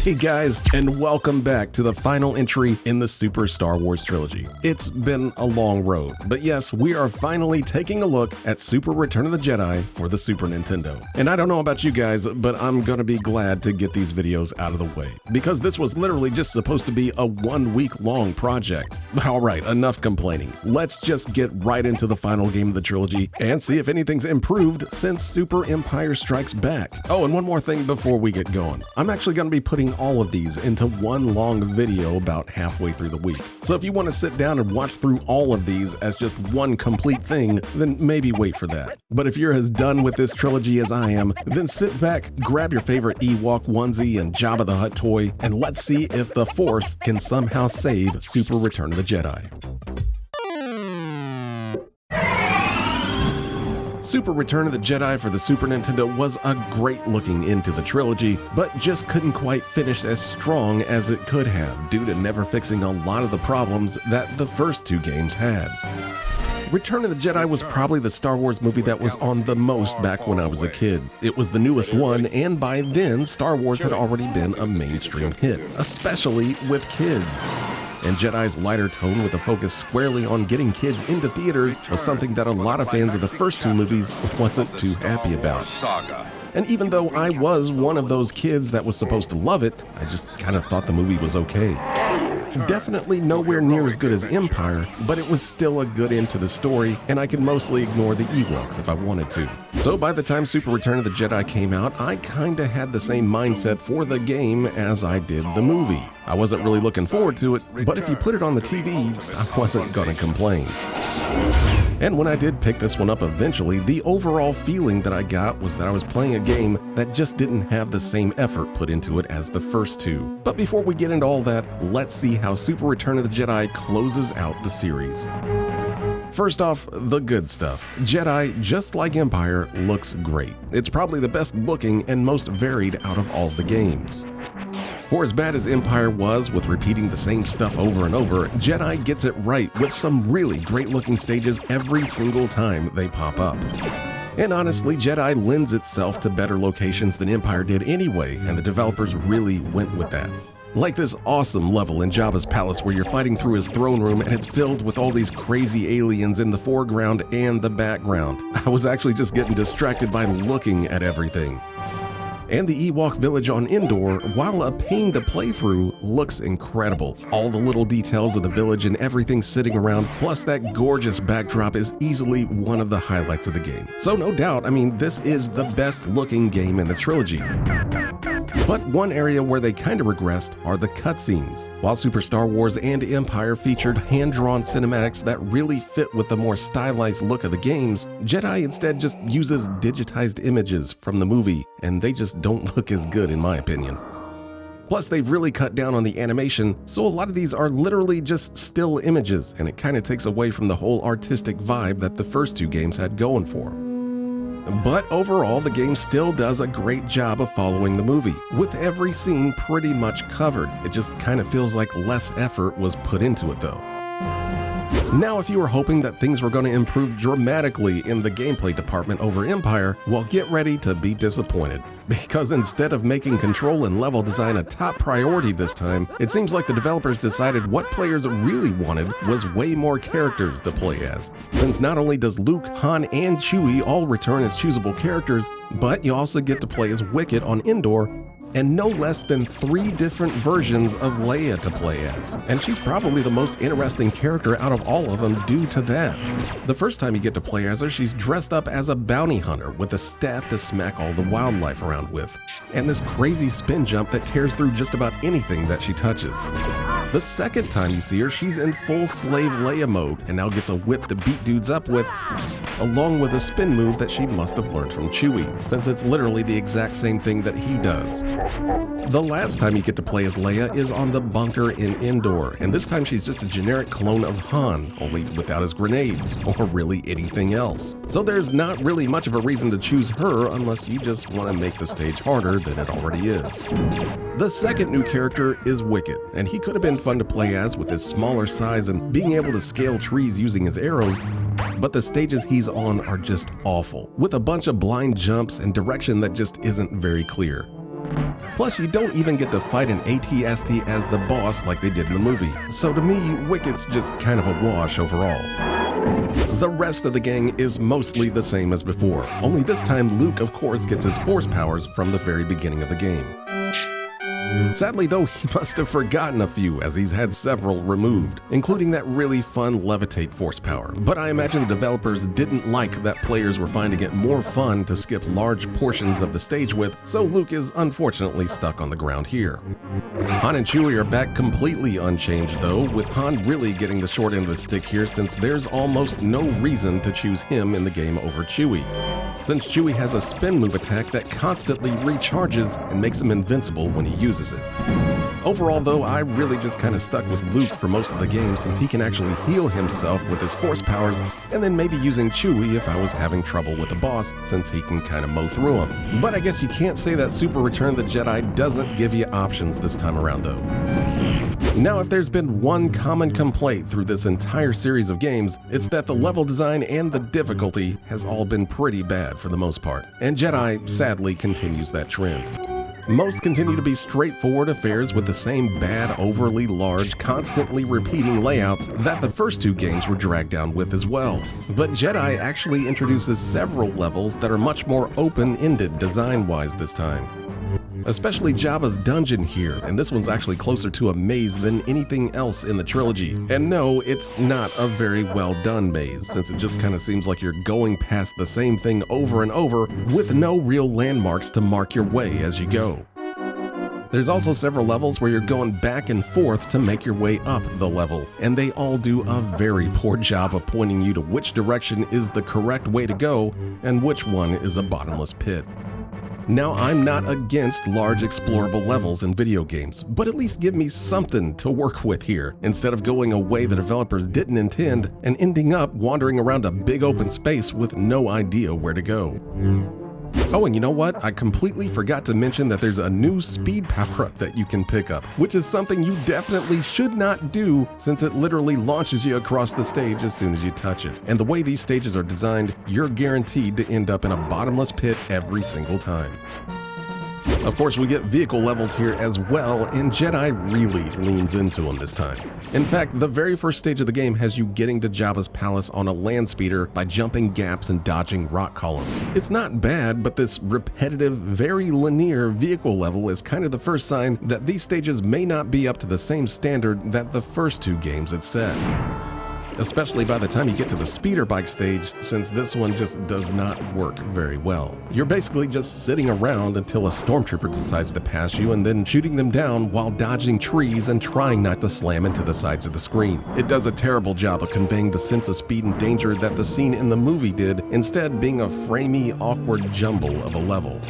Hey guys, and welcome back to the final entry in the Super Star Wars trilogy. It's been a long road, but yes, we are finally taking a look at Super Return of the Jedi for the Super Nintendo. And I don't know about you guys, but I'm gonna be glad to get these videos out of the way, because this was literally just supposed to be a 1 week long project. But alright, enough complaining. Let's just get right into the final game of the trilogy and see if anything's improved since Super Empire Strikes Back. Oh, and one more thing before we get going. I'm actually gonna be putting all of these into one long video about halfway through the week. So if you want to sit down and watch through all of these as just one complete thing, then maybe wait for that. But if you're as done with this trilogy as I am, then sit back, grab your favorite Ewok onesie and Jabba the Hutt toy, and let's see if the Force can somehow save Super Return of the Jedi. Super Return of the Jedi for the Super Nintendo was a great looking into the trilogy, but just couldn't quite finish as strong as it could have due to never fixing a lot of the problems that the first two games had. Return of the Jedi was probably the Star Wars movie that was on the most back when I was a kid. It was the newest one, and by then, Star Wars had already been a mainstream hit, especially with kids. And Jedi's lighter tone with a focus squarely on getting kids into theaters was something that a lot of fans of the first two movies wasn't too happy about. And even though I was one of those kids that was supposed to love it, I just kind of thought the movie was okay. Definitely nowhere near as good as Empire, but it was still a good end to the story, and I could mostly ignore the Ewoks if I wanted to. So by the time Super Return of the Jedi came out, I kinda had the same mindset for the game as I did the movie. I wasn't really looking forward to it, but if you put it on the TV, I wasn't gonna complain. And when I did pick this one up eventually, the overall feeling that I got was that I was playing a game that just didn't have the same effort put into it as the first two. But before we get into all that, let's see how Super Return of the Jedi closes out the series. First off, the good stuff. Jedi, just like Empire, looks great. It's probably the best looking and most varied out of all the games. For as bad as Empire was with repeating the same stuff over and over, Jedi gets it right with some really great looking stages every single time they pop up. And honestly, Jedi lends itself to better locations than Empire did anyway, and the developers really went with that. Like this awesome level in Jabba's palace where you're fighting through his throne room and it's filled with all these crazy aliens in the foreground and the background. I was actually just getting distracted by looking at everything. And the Ewok village on Endor, while a pain to play through, looks incredible. All the little details of the village and everything sitting around, plus that gorgeous backdrop is easily one of the highlights of the game. So no doubt, this is the best looking game in the trilogy. But one area where they kinda regressed are the cutscenes. While Super Star Wars and Empire featured hand-drawn cinematics that really fit with the more stylized look of the games, Jedi instead just uses digitized images from the movie, and they just don't look as good in my opinion. Plus, they've really cut down on the animation, so a lot of these are literally just still images, and it kinda takes away from the whole artistic vibe that the first two games had going for them. But overall, the game still does a great job of following the movie, with every scene pretty much covered. It just kind of feels like less effort was put into it though. Now, if you were hoping that things were going to improve dramatically in the gameplay department over Empire, well, get ready to be disappointed. Because instead of making control and level design a top priority this time, it seems like the developers decided what players really wanted was way more characters to play as. Since not only does Luke, Han, and Chewie all return as choosable characters, but you also get to play as Wicket on Endor, and no less than 3 different versions of Leia to play as. And she's probably the most interesting character out of all of them due to that. The first time you get to play as her, she's dressed up as a bounty hunter with a staff to smack all the wildlife around with, and this crazy spin jump that tears through just about anything that she touches. The second time you see her, she's in full slave Leia mode and now gets a whip to beat dudes up with, along with a spin move that she must have learned from Chewie, since it's literally the exact same thing that he does. The last time you get to play as Leia is on the bunker in Endor, and this time she's just a generic clone of Han, only without his grenades, or really anything else. So there's not really much of a reason to choose her unless you just want to make the stage harder than it already is. The second new character is Wicket, and he could have been fun to play as with his smaller size and being able to scale trees using his arrows, but the stages he's on are just awful, with a bunch of blind jumps and direction that just isn't very clear. Plus, you don't even get to fight an AT-ST as the boss like they did in the movie. So to me, Wicket's just kind of a wash overall. The rest of the gang is mostly the same as before, only this time Luke of course gets his force powers from the very beginning of the game. Sadly though, he must have forgotten a few as he's had several removed, including that really fun levitate force power. But I imagine the developers didn't like that players were finding it more fun to skip large portions of the stage with, so Luke is unfortunately stuck on the ground here. Han and Chewie are back completely unchanged though, with Han really getting the short end of the stick here since there's almost no reason to choose him in the game over Chewie, since Chewie has a spin move attack that constantly recharges and makes him invincible when he uses it. Overall though, I really just kind of stuck with Luke for most of the game since he can actually heal himself with his force powers, and then maybe using Chewie if I was having trouble with the boss since he can kind of mow through him. But I guess you can't say that Super Return of the Jedi doesn't give you options this time around though. Now, if there's been one common complaint through this entire series of games, it's that the level design and the difficulty has all been pretty bad for the most part, and Jedi sadly continues that trend. Most continue to be straightforward affairs with the same bad, overly large, constantly repeating layouts that the first two games were dragged down with as well. But Jedi actually introduces several levels that are much more open-ended design-wise this time. Especially Jabba's dungeon here, and this one's actually closer to a maze than anything else in the trilogy. And no, it's not a very well done maze, since it just kind of seems like you're going past the same thing over and over with no real landmarks to mark your way as you go. There's also several levels where you're going back and forth to make your way up the level, and they all do a very poor job of pointing you to which direction is the correct way to go and which one is a bottomless pit. Now, I'm not against large explorable levels in video games, but at least give me something to work with here, instead of going a way the developers didn't intend and ending up wandering around a big open space with no idea where to go. Oh, and you know what? I completely forgot to mention that there's a new speed power-up that you can pick up, which is something you definitely should not do since it literally launches you across the stage as soon as you touch it. And the way these stages are designed, you're guaranteed to end up in a bottomless pit every single time. Of course, we get vehicle levels here as well, and Jedi really leans into them this time. In fact, the very first stage of the game has you getting to Jabba's palace on a land speeder by jumping gaps and dodging rock columns. It's not bad, but this repetitive, very linear vehicle level is kind of the first sign that these stages may not be up to the same standard that the first two games had set. Especially by the time you get to the speeder bike stage, since this one just does not work very well. You're basically just sitting around until a stormtrooper decides to pass you and then shooting them down while dodging trees and trying not to slam into the sides of the screen. It does a terrible job of conveying the sense of speed and danger that the scene in the movie did, instead being a framey, awkward jumble of a level.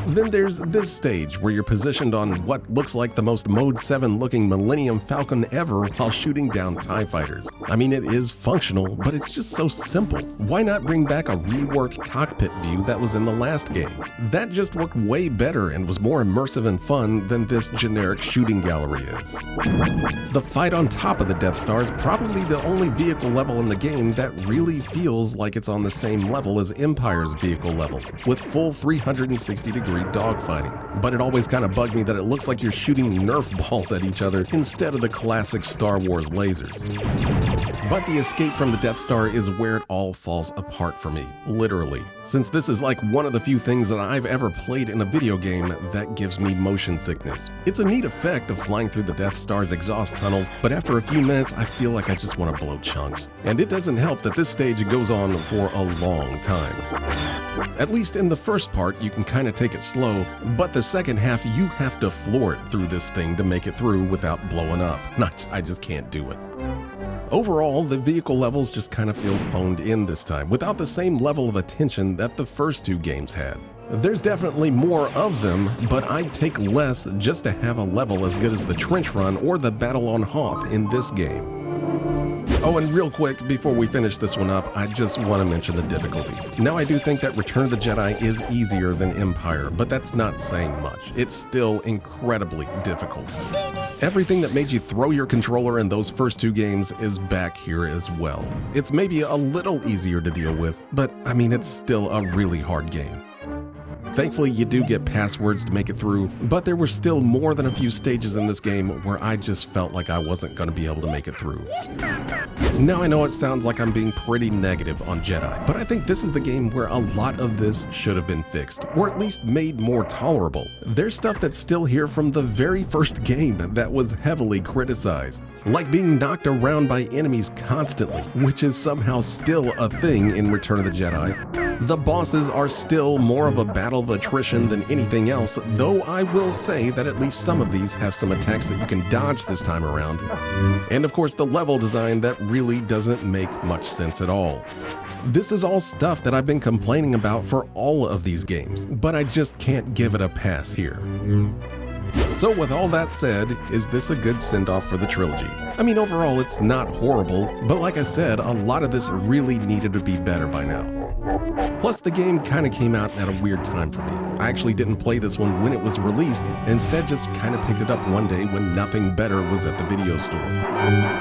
Then there's this stage where you're positioned on what looks like the most Mode 7 looking Millennium Falcon ever while shooting down TIE fighters. I mean, it is functional, but it's just so simple. Why not bring back a reworked cockpit view that was in the last game? That just worked way better and was more immersive and fun than this generic shooting gallery is. The fight on top of the Death Star is probably the only vehicle level in the game that really feels like it's on the same level as Empire's vehicle levels, with full 360-degree dogfighting. But it always kind of bugged me that it looks like you're shooting Nerf balls at each other instead of the classic Star Wars lasers. But the escape from the Death Star is where it all falls apart for me, literally, since this is like one of the few things that I've ever played in a video game that gives me motion sickness. It's a neat effect of flying through the Death Star's exhaust tunnels, but after a few minutes I feel like I just want to blow chunks. And it doesn't help that this stage goes on for a long time. At least in the first part, you can kind of take it slow, but the second half, you have to floor it through this thing to make it through without blowing up. I just can't do it. Overall, the vehicle levels just kind of feel phoned in this time, without the same level of attention that the first two games had. There's definitely more of them, but I'd take less just to have a level as good as the Trench Run or the Battle on Hoth in this game. Oh, and real quick, before we finish this one up, I just want to mention the difficulty. Now, I do think that Return of the Jedi is easier than Empire, but that's not saying much. It's still incredibly difficult. Everything that made you throw your controller in those first two games is back here as well. It's maybe a little easier to deal with, but I mean, it's still a really hard game. Thankfully, you do get passwords to make it through, but there were still more than a few stages in this game where I just felt like I wasn't going to be able to make it through. Now I know it sounds like I'm being pretty negative on Jedi, but I think this is the game where a lot of this should have been fixed, or at least made more tolerable. There's stuff that's still here from the very first game that was heavily criticized, like being knocked around by enemies constantly, which is somehow still a thing in Return of the Jedi. The bosses are still more of a battle of attrition than anything else, though I will say that at least some of these have some attacks that you can dodge this time around. And of course the level design that really doesn't make much sense at all. This is all stuff that I've been complaining about for all of these games, but I just can't give it a pass here. So with all that said, is this a good send-off for the trilogy? I mean, overall it's not horrible, but like I said, a lot of this really needed to be better by now. Plus, the game kind of came out at a weird time for me. I actually didn't play this one when it was released, instead just kind of picked it up one day when nothing better was at the video store.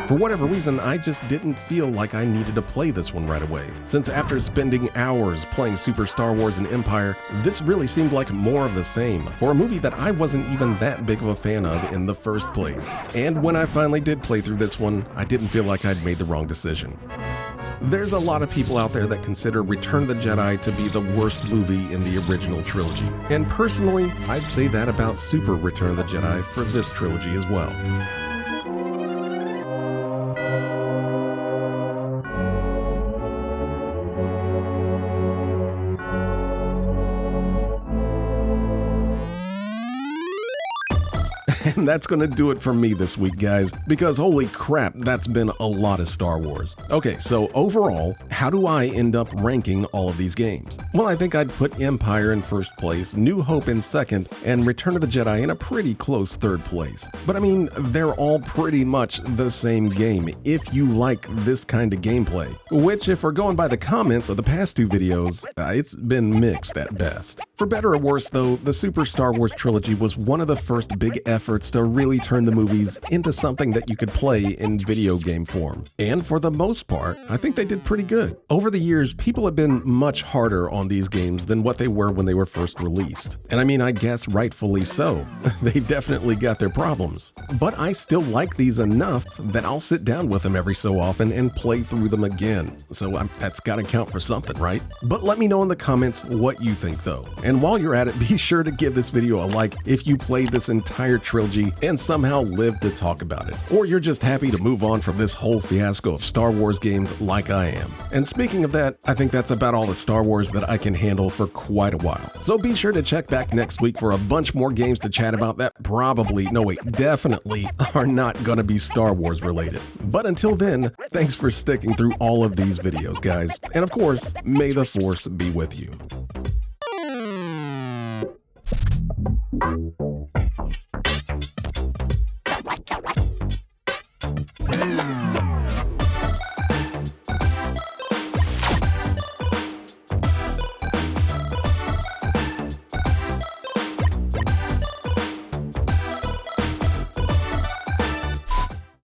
For whatever reason, I just didn't feel like I needed to play this one right away, since after spending hours playing Super Star Wars and Empire, this really seemed like more of the same, for a movie that I wasn't even that big of a fan of in the first place. And when I finally did play through this one, I didn't feel like I'd made the wrong decision. There's a lot of people out there that consider Return of the Jedi to be the worst movie in the original trilogy. And personally, I'd say that about Super Return of the Jedi for this trilogy as well. And that's gonna do it for me this week, guys, because holy crap, that's been a lot of Star Wars. Okay, so overall, how do I end up ranking all of these games? Well, I think I'd put Empire in first place, New Hope in second, and Return of the Jedi in a pretty close third place. But I mean, they're all pretty much the same game if you like this kind of gameplay, which if we're going by the comments of the past two videos, it's been mixed at best. For better or worse though, the Super Star Wars trilogy was one of the first big efforts to really turn the movies into something that you could play in video game form. And for the most part, I think they did pretty good. Over the years, people have been much harder on these games than what they were when they were first released. And I mean, I guess rightfully so. They definitely got their problems. But I still like these enough that I'll sit down with them every so often and play through them again. So that's gotta count for something, right? But let me know in the comments what you think though. And while you're at it, be sure to give this video a like if you played this entire trilogy and somehow lived to talk about it. Or you're just happy to move on from this whole fiasco of Star Wars games like I am. And speaking of that, I think that's about all the Star Wars that I can handle for quite a while. So be sure to check back next week for a bunch more games to chat about that definitely are not gonna be Star Wars related. But until then, thanks for sticking through all of these videos, guys. And of course, may the Force be with you.